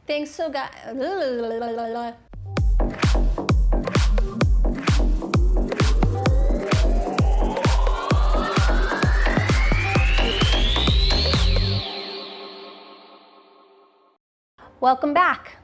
Thanks so guys. Welcome back.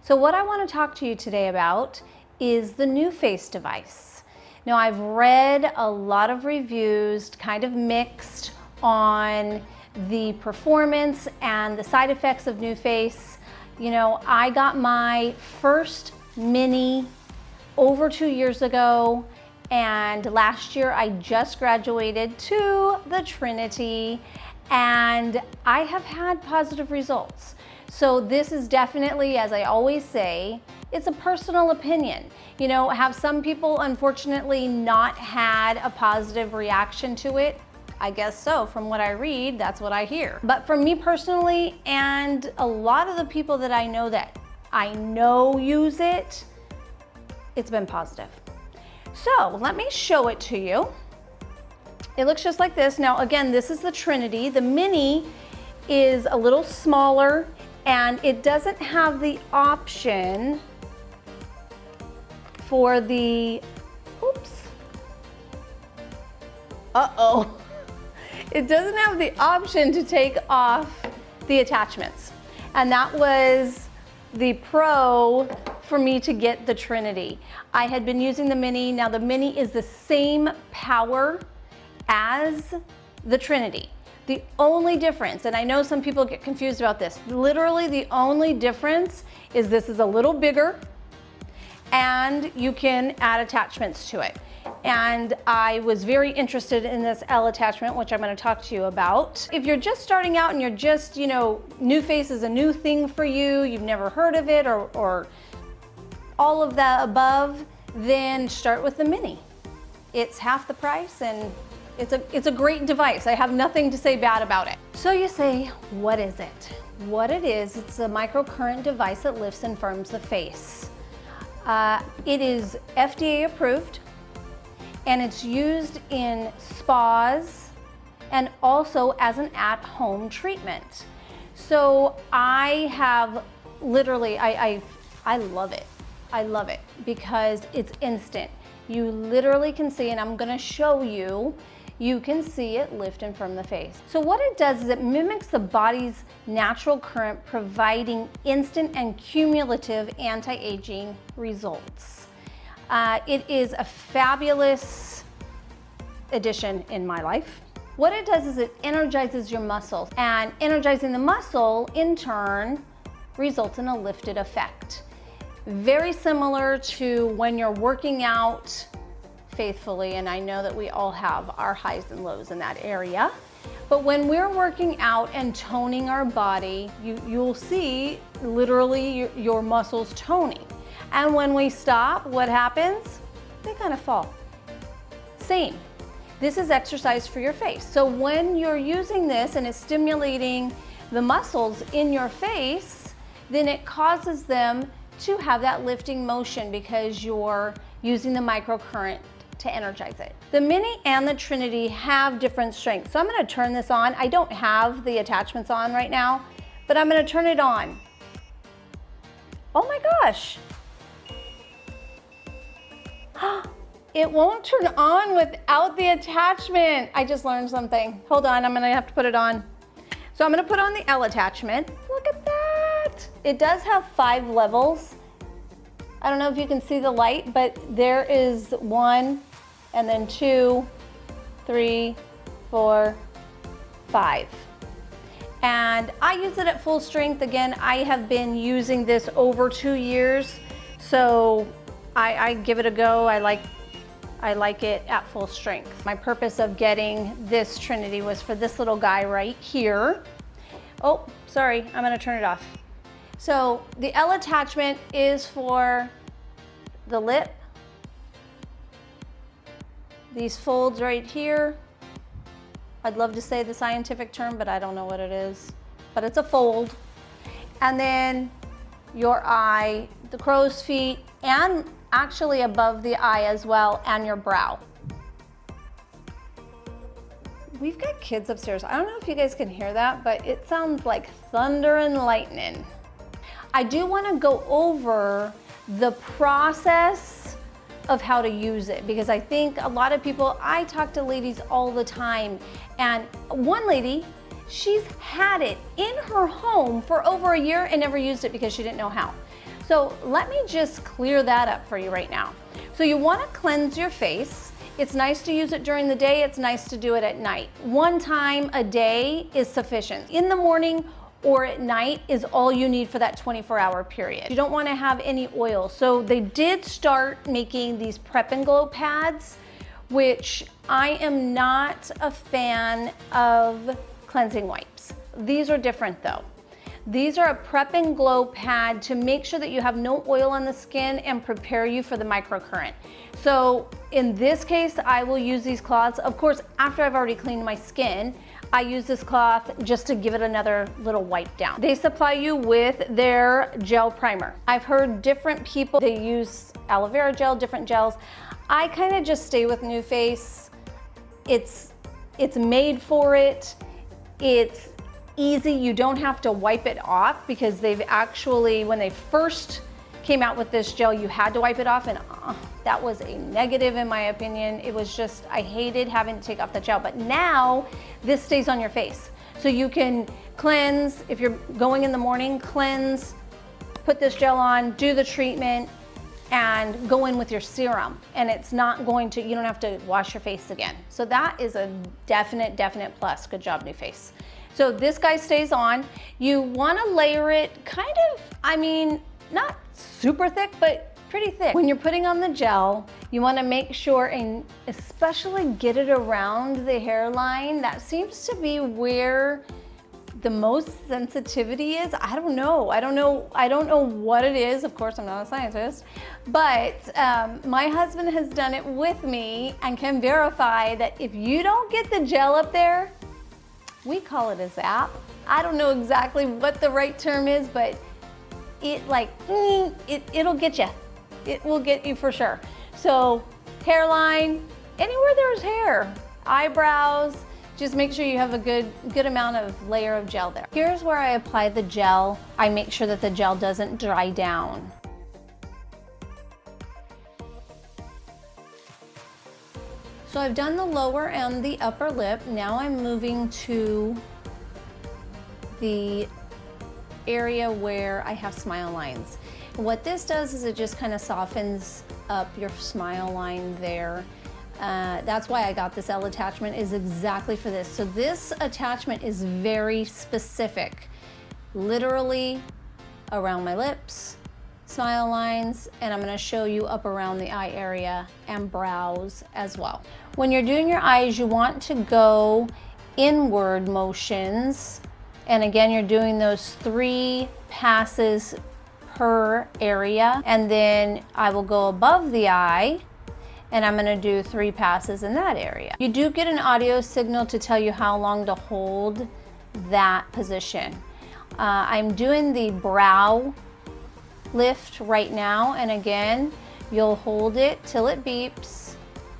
So what I want to talk to you today about is the Nuface device. Now I've read a lot of reviews, kind of mixed, on the performance and the side effects of Nuface. You know, I got my first mini over 2 years ago, and last year I just graduated to the Trinity, and I have had positive results. So this is definitely, as I always say, it's a personal opinion. You know, have some people unfortunately not had a positive reaction to it? I guess so. From what I read, that's what I hear. But for me personally, and a lot of the people that I know use it, it's been positive. So let me show it to you. It looks just like this. Now again, this is the Trinity. The mini is a little smaller, and it doesn't have the option for the, oops, uh-oh. It doesn't have the option to take off the attachments. And that was the pro for me to get the Trinity. I had been using the mini. Now the mini is the same power as the Trinity. The only difference, and I know some people get confused about this, literally the only difference is this is a little bigger and you can add attachments to it. And I was very interested in this L attachment, which I'm going to talk to you about. If you're just starting out and you're just, you know, Nuface is a new thing for you, you've never heard of it or all of the above, then start with the mini. It's half the price and it's a great device. I have nothing to say bad about it. So you say, what is it? What it is, it's a microcurrent device that lifts and firms the face. It is FDA approved, and it's used in spas and also as an at-home treatment. So I have literally, I love it. I love it because it's instant. You literally can see, and I'm gonna show you, you can see it lift and firm the face. So what it does is it mimics the body's natural current, providing instant and cumulative anti-aging results. It is a fabulous addition in my life. What it does is it energizes your muscles, and energizing the muscle in turn results in a lifted effect. Very similar to when you're working out faithfully, and I know that we all have our highs and lows in that area. But when we're working out and toning our body, you'll see literally your muscles toning. And when we stop, what happens? They kind of fall. Same. This is exercise for your face. So when you're using this and it's stimulating the muscles in your face, then it causes them to have that lifting motion because you're using the microcurrent to energize it. The mini and the Trinity have different strengths. So I'm gonna turn this on. I don't have the attachments on right now, but I'm gonna turn it on. Oh my gosh. It won't turn on without the attachment. I just learned something. Hold on, I'm gonna have to put it on. So I'm gonna put on the L attachment. Look at that. It does have 5 levels. I don't know if you can see the light, but there is 1, and then 2, 3, 4, 5. And I use it at full strength. Again, I have been using this over 2 years, so I give it a go. I like it at full strength. My purpose of getting this Trinity was for this little guy right here. Oh, sorry, I'm gonna turn it off. So the L attachment is for the lip. These folds right here. I'd love to say the scientific term, but I don't know what it is. But it's a fold. And then your eye, the crow's feet, and actually above the eye as well, and your brow. We've got kids upstairs. I don't know if you guys can hear that, but it sounds like thunder and lightning. I do want to go over the process of how to use it, because I think a lot of people, I talk to ladies all the time, and one lady, she's had it in her home for over a year and never used it because she didn't know how. So let me just clear that up for you right now. So you want to cleanse your face. It's nice to use it during the day. It's nice to do it at night. One time a day is sufficient. In the morning or at night is all you need for that 24-hour period. You don't want to have any oil. So they did start making these Preppin Glow pads, which I am not a fan of cleansing wipes. These are different though. These are a Preppin Glow pad to make sure that you have no oil on the skin and prepare you for the microcurrent. So in this case, I will use these cloths. Of course, after I've already cleaned my skin, I use this cloth just to give it another little wipe down. They supply you with their gel primer. I've heard different people, they use aloe vera gel, different gels. I kind of just stay with Nuface. It's made for it. It's easy. You don't have to wipe it off, because they've actually, when they first came out with this gel, you had to wipe it off, and that was a negative in my opinion. It was just, I hated having to take off the gel, but now this stays on your face. So you can cleanse, if you're going in the morning, cleanse, put this gel on, do the treatment, and go in with your serum. And it's not going to, you don't have to wash your face again. So that is a definite plus. Good job, Nuface. So this guy stays on. You wanna layer it kind of, I mean, not super thick, but pretty thick. When you're putting on the gel, you wanna make sure and especially get it around the hairline. That seems to be where the most sensitivity is. I don't know what it is. Of course, I'm not a scientist, but my husband has done it with me and can verify that if you don't get the gel up there, we call it a zap. I don't know exactly what the right term is, but it it'll get you. It will get you for sure. So hairline, anywhere there's hair, eyebrows, just make sure you have a good amount of layer of gel there. Here's where I apply the gel. I make sure that the gel doesn't dry down. So I've done the lower and the upper lip. Now I'm moving to the area where I have smile lines. What this does is it just kind of softens up your smile line there. That's why I got this L attachment, is exactly for this. So this attachment is very specific, literally around my lips, smile lines, and I'm gonna show you up around the eye area and brows as well. When you're doing your eyes, you want to go inward motions. And again, you're doing those 3 passes per area. And then I will go above the eye and I'm gonna do 3 passes in that area. You do get an audio signal to tell you how long to hold that position. I'm doing the brow lift right now, and again, you'll hold it till it beeps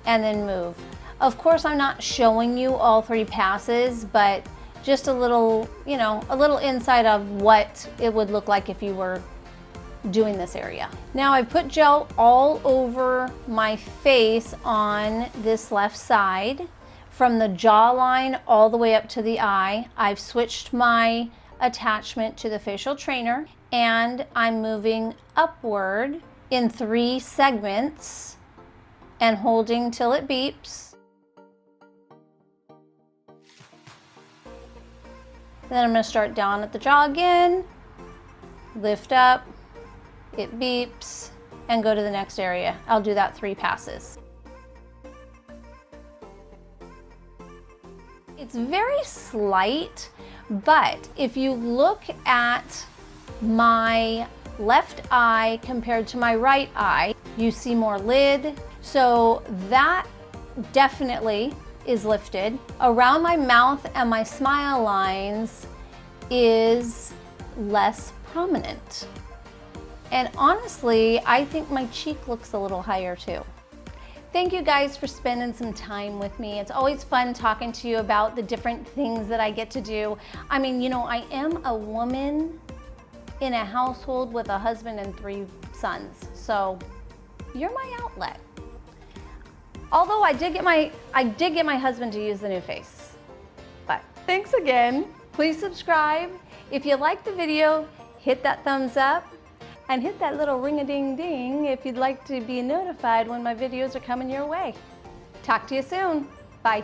and then move. Of course, I'm not showing you all 3 passes, but just a little, you know, a little insight of what it would look like if you were doing this area. Now I've put gel all over my face on this left side, from the jawline all the way up to the eye. I've switched my attachment to the facial trainer, and I'm moving upward in 3 segments and holding till it beeps. Then I'm going to start down at the jaw again, lift up, it beeps, and go to the next area. I'll do that 3 passes. It's very slight, but if you look at my left eye compared to my right eye, you see more lid. So that definitely is lifted. Around my mouth and my smile lines is less prominent. And honestly, I think my cheek looks a little higher too. Thank you guys for spending some time with me. It's always fun talking to you about the different things that I get to do. I mean, you know, I am a woman in a household with a husband and 3 sons. So you're my outlet. Although I did get my husband to use the Nuface. But thanks again. Please subscribe. If you like the video, hit that thumbs up and hit that little ring-a-ding-ding if you'd like to be notified when my videos are coming your way. Talk to you soon. Bye.